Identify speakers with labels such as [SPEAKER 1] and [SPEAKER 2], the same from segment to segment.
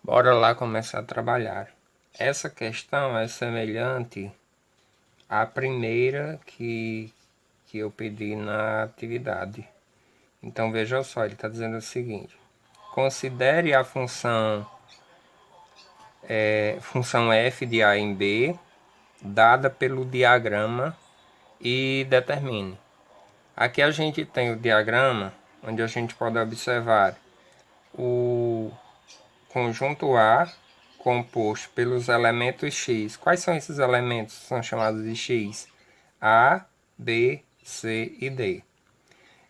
[SPEAKER 1] Bora lá começar a trabalhar. Essa questão é semelhante à primeira que eu pedi na atividade. Então veja só, ele está dizendo o seguinte: considere a função f de a em b dada pelo diagrama e determine. Aqui a gente tem o diagrama onde a gente pode observar o conjunto A composto pelos elementos x. Quais são esses elementos? São chamados de x. A, B, C e D.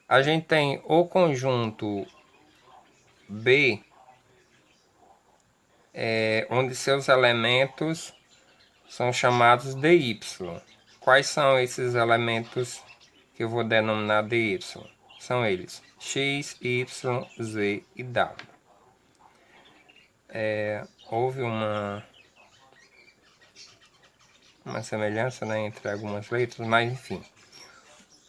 [SPEAKER 1] A gente tem o conjunto B, onde seus elementos são chamados de y. Quais são esses elementos que eu vou denominar de y? São eles x, y, z e w. Houve uma semelhança, né, entre algumas letras, mas enfim.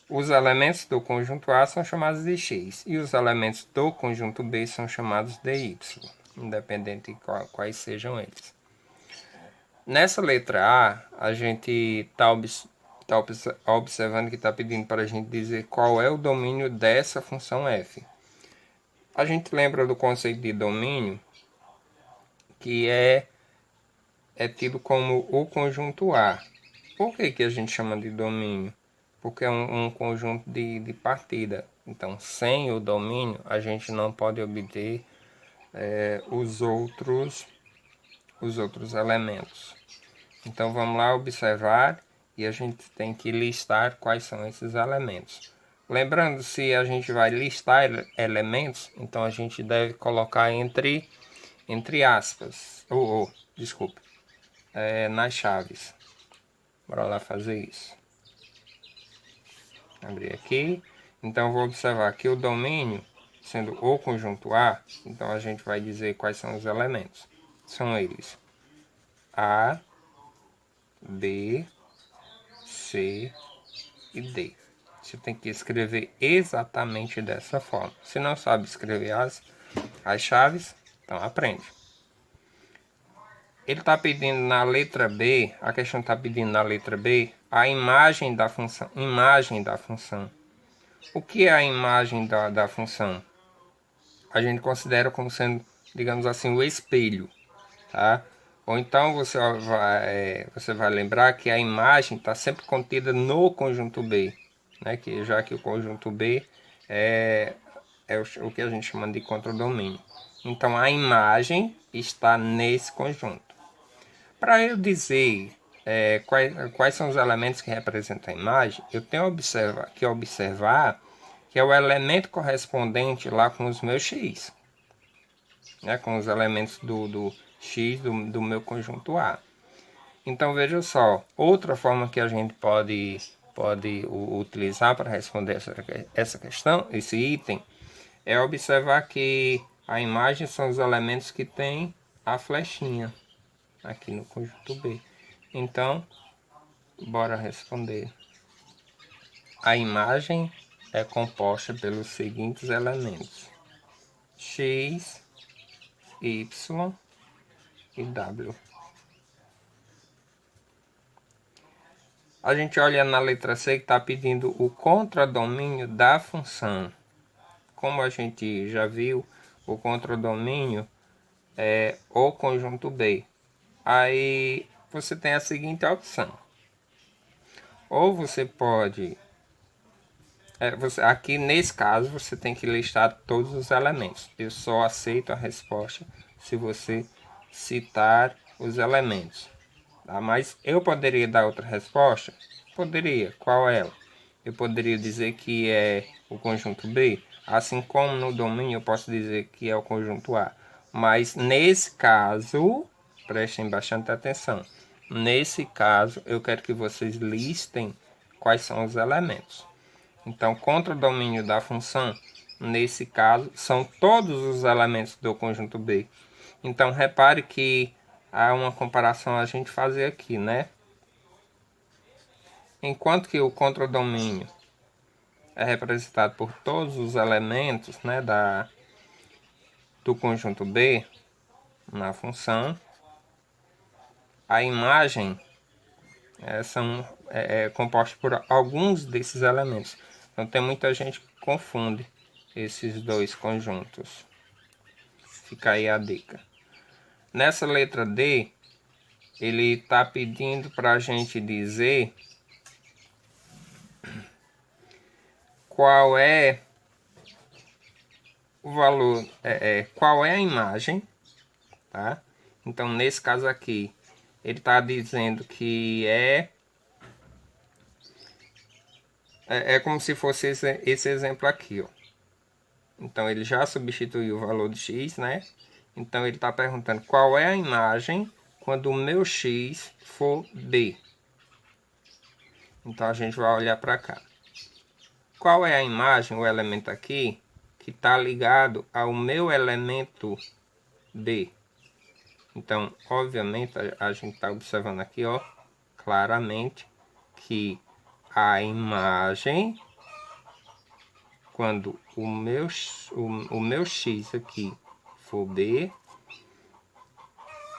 [SPEAKER 1] Os elementos do conjunto A são chamados de x e os elementos do conjunto B são chamados de y, independente de quais sejam eles. Nessa letra A, a gente está observando que está pedindo para a gente dizer qual é o domínio dessa função f. A gente lembra do conceito de domínio, que é tido como o conjunto A. Por que a gente chama de domínio? Porque é um conjunto de partida. Então, sem o domínio, a gente não pode obter os outros elementos. Então, vamos lá observar e a gente tem que listar quais são esses elementos. Lembrando, se a gente vai listar elementos, então a gente deve colocar entre aspas, desculpe, nas chaves. Bora lá fazer isso. Abrir aqui. Então, vou observar que o domínio, sendo o conjunto A, então a gente vai dizer quais são os elementos. São eles A, B, C e D. Você tem que escrever exatamente dessa forma. Se não sabe escrever as chaves, então aprende. Ele está pedindo na letra B, a questão está pedindo na letra B, a imagem da função. O que é a imagem da função? A gente considera como sendo, digamos assim, o espelho, tá? Ou então você vai lembrar que a imagem está sempre contida no conjunto B, né? Já que o conjunto B é o que a gente chama de contradomínio. Então a imagem está nesse conjunto. Para eu dizer quais são os elementos que representam a imagem, eu tenho que observar que é o elemento correspondente lá com os meus x, né, com os elementos do x do meu conjunto A. Então veja só, outra forma que a gente pode utilizar para responder essa questão, esse item, é observar que a imagem são os elementos que tem a flechinha aqui no conjunto B. Então, bora responder. A imagem é composta pelos seguintes elementos: x, y e w. A gente olha na letra C que está pedindo o contradomínio da função. Como a gente já viu, o contradomínio é o conjunto B. Aí você tem a seguinte opção. Ou você pode... aqui nesse caso você tem que listar todos os elementos. Eu só aceito a resposta se você citar os elementos. Tá? Mas eu poderia dar outra resposta? Poderia. Qual é ela? Eu poderia dizer que é o conjunto B, assim como no domínio eu posso dizer que é o conjunto A. Mas nesse caso, prestem bastante atenção. Nesse caso, eu quero que vocês listem quais são os elementos. Então, contra o domínio da função, nesse caso, são todos os elementos do conjunto B. Então, repare que há uma comparação a gente fazer aqui, né? Enquanto que o contradomínio é representado por todos os elementos, né, do conjunto B, na função. A imagem é composta por alguns desses elementos. Então tem muita gente que confunde esses dois conjuntos. Fica aí a dica. Nessa letra D, ele está pedindo para a gente dizer qual é o valor, qual é a imagem, tá? Então nesse caso aqui, ele está dizendo que é como se fosse esse exemplo aqui, ó. Então ele já substituiu o valor de x, né? Então ele está perguntando qual é a imagem quando o meu x for b. Então a gente vai olhar para cá. Qual é a imagem, o elemento aqui, que está ligado ao meu elemento b? Então, obviamente, a gente está observando aqui, ó, claramente que a imagem, quando o meu x aqui for b,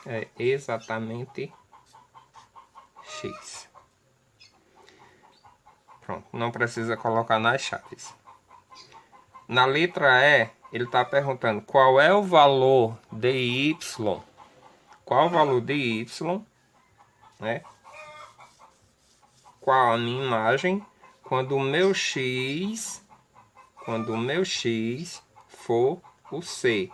[SPEAKER 1] é exatamente x. Pronto, não precisa colocar nas chaves. Na letra E, ele está perguntando qual é o valor de y. Qual o valor de y, né? Qual a minha imagem quando o meu x for o c.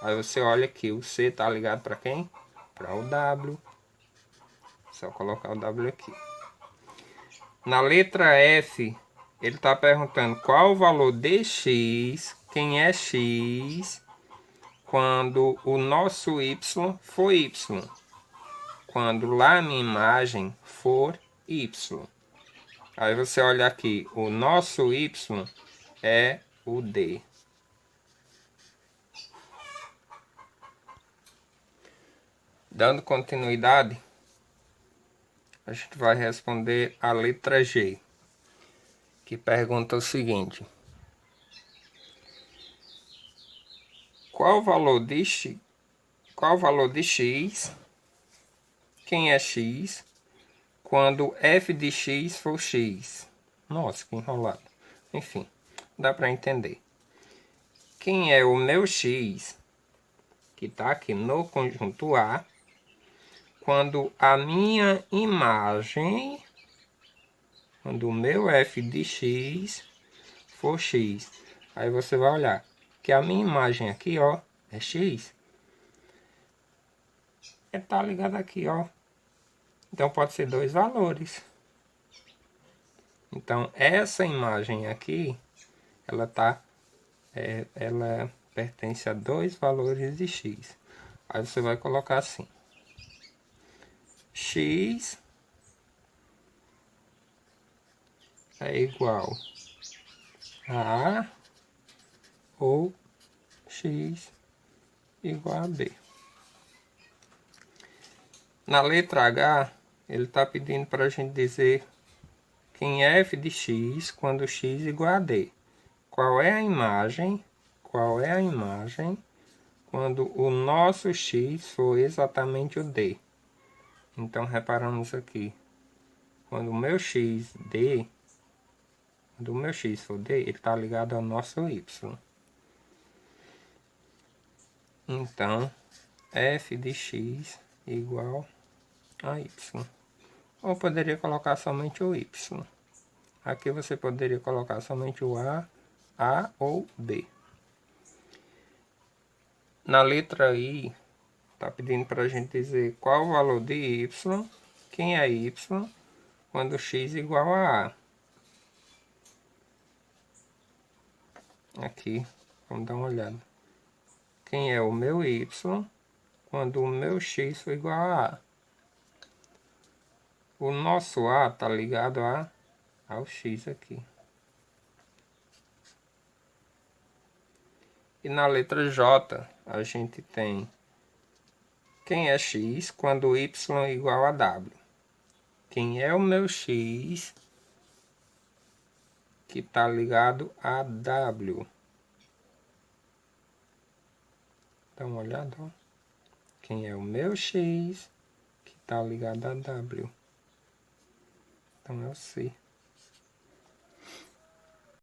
[SPEAKER 1] Aí você olha aqui, o c está ligado para quem? Para o w. Só colocar o w aqui. Na letra F, ele está perguntando qual o valor de x, quem é x, quando o nosso y for y. Quando lá a minha imagem for y. Aí você olha aqui, o nosso y é o d. Dando continuidade, a gente vai responder a letra G, que pergunta o seguinte: qual o valor de x? Quem é x? Quando f de x for x. Nossa, que enrolado. Enfim, dá para entender. Quem é o meu x, que está aqui no conjunto A, quando a minha imagem, quando o meu f de x for x. Aí você vai olhar que a minha imagem aqui, ó, é x. Tá ligado aqui, ó. Então pode ser dois valores. Então essa imagem aqui, ela pertence a dois valores de x. Aí você vai colocar assim: x é igual a A ou x igual a B. Na letra H, ele está pedindo para a gente dizer quem é f de x quando x igual a D. Qual é a imagem? Qual é a imagem quando o nosso x for exatamente o D? Então reparamos aqui, quando o meu x for D, ele está ligado ao nosso y. Então f de x igual a y. Ou poderia colocar somente o y. Aqui você poderia colocar somente o A ou B. Na letra I, está pedindo para a gente dizer qual o valor de y, quem é y, quando x igual a A. Aqui, vamos dar uma olhada. Quem é o meu y, quando o meu x for igual a A. O nosso A está ligado ao x aqui. E na letra J, a gente tem quem é x quando y é igual a w. Quem é o meu x que está ligado a w. Dá uma olhada, ó. quem é o meu X, que está ligado a W. Então é o C.